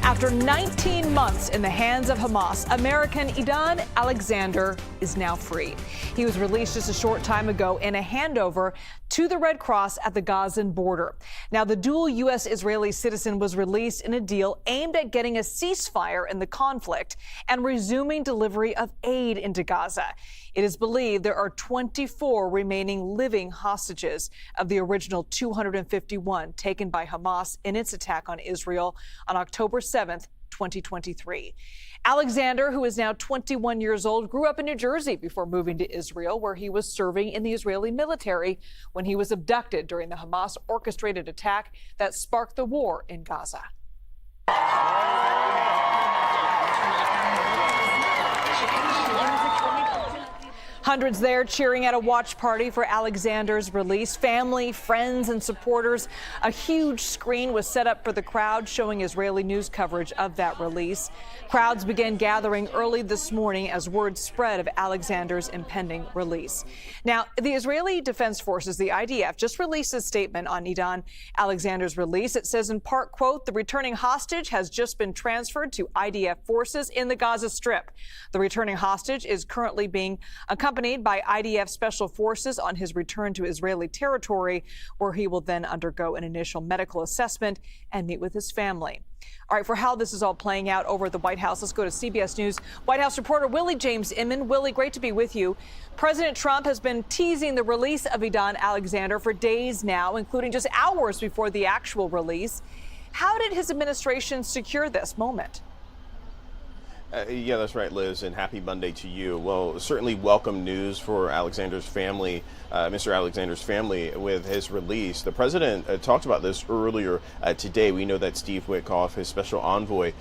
After 19 months in the hands of Hamas, American Edan Alexander is now free. He was released just a short time ago in a handover to the Red Cross at the Gazan border. Now, the dual U.S. Israeli citizen was released in a deal aimed at getting a ceasefire in the conflict and resuming delivery of aid into Gaza. It is believed there are 24 remaining living hostages of the original 251 taken by Hamas in its attack on Israel on October 7th, 2023. Alexander, who is now 21 years old, grew up in New Jersey before moving to Israel, where he was serving in the Israeli military when he was abducted during the Hamas-orchestrated attack that sparked the war in Gaza. Hundreds there cheering at a watch party for Alexander's release. Family, friends, and supporters. A huge screen was set up for the crowd, showing Israeli news coverage of that release. Crowds began gathering early this morning as word spread of Alexander's impending release. Now, the Israeli Defense Forces, the IDF, just released a statement on Edan Alexander's release. It says in part, quote, "The returning hostage has just been transferred to IDF forces in the Gaza Strip. The returning hostage is currently being accompanied by IDF Special Forces on his return to Israeli territory, where he will then undergo an initial medical assessment and meet with his family." All right, for how this is all playing out over at the White House, let's go to CBS News White House reporter Willie James Inman. Willie, great to be with you. President Trump has been teasing the release of Edan Alexander for days now, including just hours before the actual release. How did his administration secure this moment? Yeah, that's right, Liz, and happy Monday to you. Well, certainly welcome news for Alexander's family, Mr. Alexander's family, with his release. The president talked about this earlier today. We know that Steve Witkoff, his special envoy,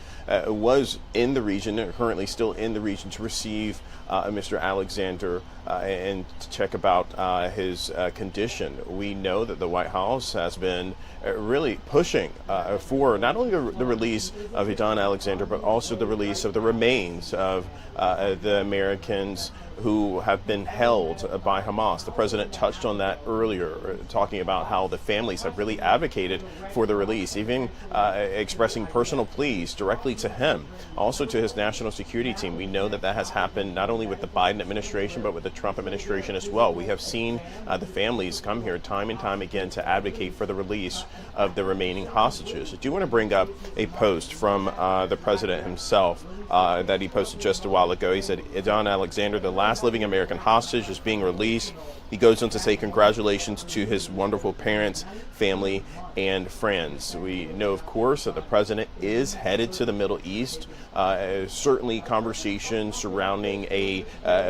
was in the region, currently still in the region, to receive Mr. Alexander and to check about his condition. We know that the White House has been really pushing for not only the release of Edan Alexander, but also the release of the remains of the Americans who have been held by Hamas. The president touched on that earlier, talking about how the families have really advocated for the release, even expressing personal pleas directly to him, also to his national security team. We know that that has happened not only with the Biden administration, but with the Trump administration as well. We have seen the families come here time and time again to advocate for the release of the remaining hostages. I do want to bring up a post from the president himself that he posted just a while ago. He said, "Edan Alexander, the last living American hostage, is being released." He goes on to say congratulations to his wonderful parents, family, and friends. We know, of course, that the president is headed to the Middle East. Certainly conversation surrounding a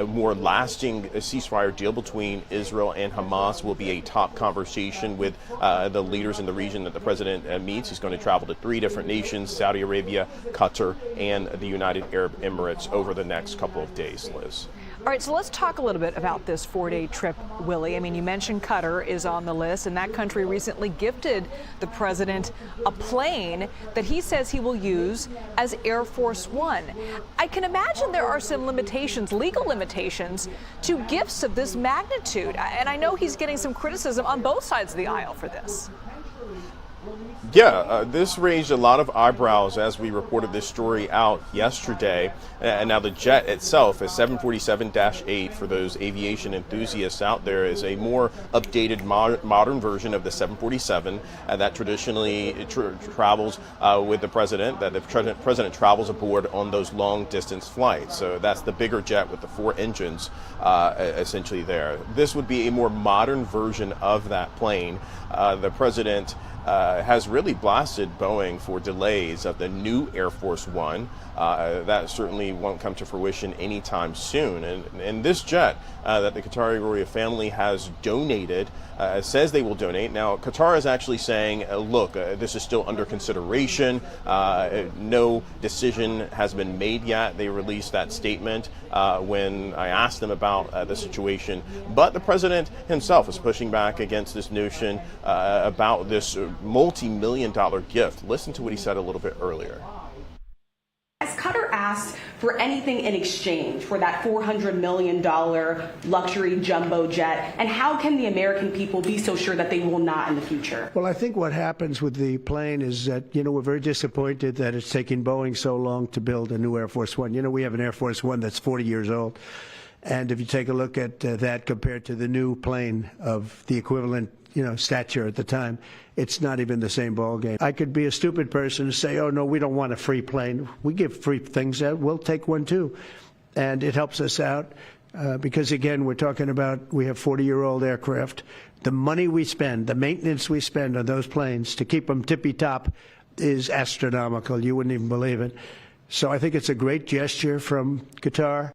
more lasting ceasefire deal between Israel and Hamas will be a top conversation with the leaders in the region that the president meets. He's going to travel to 3 different nations: Saudi Arabia, Qatar, and the United Arab Emirates over the next couple of days, Liz. All right, so let's talk a little bit about this 4-day trip, Willie. I mean, you mentioned Qatar is on the list, and that country recently gifted the president a plane that he says he will use as Air Force One. I can imagine there are some limitations, legal limitations, to gifts of this magnitude. And I know he's getting some criticism on both sides of the aisle for this. Yeah, this raised a lot of eyebrows as we reported this story out yesterday. And now the jet itself, a 747-8, for those aviation enthusiasts out there, is a more updated modern version of the 747 that traditionally travels with the president, that the president travels aboard on those long distance flights. So that's the bigger jet with the 4 engines essentially there. This would be a more modern version of that plane. The president has really blasted Boeing for delays of the new Air Force One. That certainly won't come to fruition anytime soon. And this jet that the Qatari royal family has donated, says they will donate. Now, Qatar is actually saying, look, this is still under consideration. No decision has been made yet. They released that statement when I asked them about the situation. But the president himself is pushing back against this notion about this multi-million-dollar gift. Listen to what he said a little bit earlier. Has Qatar asked ask for anything in exchange for that $400 million luxury jumbo jet? And how can the American people be so sure that they will not in the future? Well, I think what happens with the plane is that, we're very disappointed that it's taking Boeing so long to build a new Air Force One. We have an Air Force One that's 40 years old. And if you take a look at that compared to the new plane of the equivalent, stature at the time, it's not even the same ballgame. I could be a stupid person and say, oh, no, we don't want a free plane. We give free things out. We'll take one, too. And it helps us out because, again, we're talking about we have 40-year-old aircraft. The money we spend, the maintenance we spend on those planes to keep them tippy-top is astronomical. You wouldn't even believe it. So I think it's a great gesture from Qatar.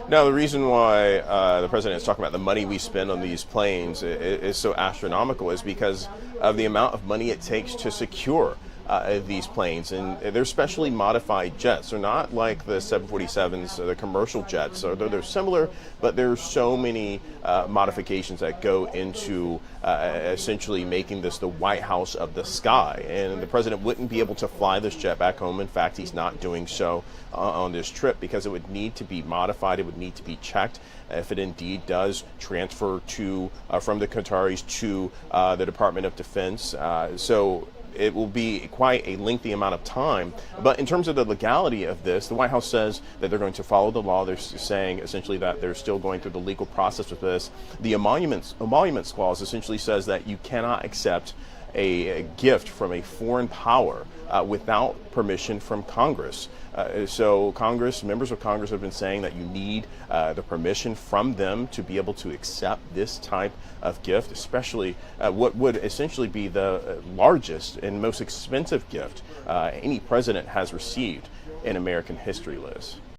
Now, the reason why the president is talking about the money we spend on these planes is so astronomical is because of the amount of money it takes to secure these planes. And they're specially modified jets. They're not like the 747s, the commercial jets. Although they're similar, but there's so many modifications that go into essentially making this the White House of the sky. And the president wouldn't be able to fly this jet back home. In fact, he's not doing so on this trip because it would need to be modified. It would need to be checked if it indeed does transfer to from the Qataris to the Department of Defense. So it will be quite a lengthy amount of time. But in terms of the legality of this, the White House says that they're going to follow the law. They're saying essentially that they're still going through the legal process with this. The emoluments clause essentially says that you cannot accept a gift from a foreign power without permission from Congress. So members of Congress have been saying that you need the permission from them to be able to accept this type of gift, especially what would essentially be the largest and most expensive gift any president has received in American history, Liz.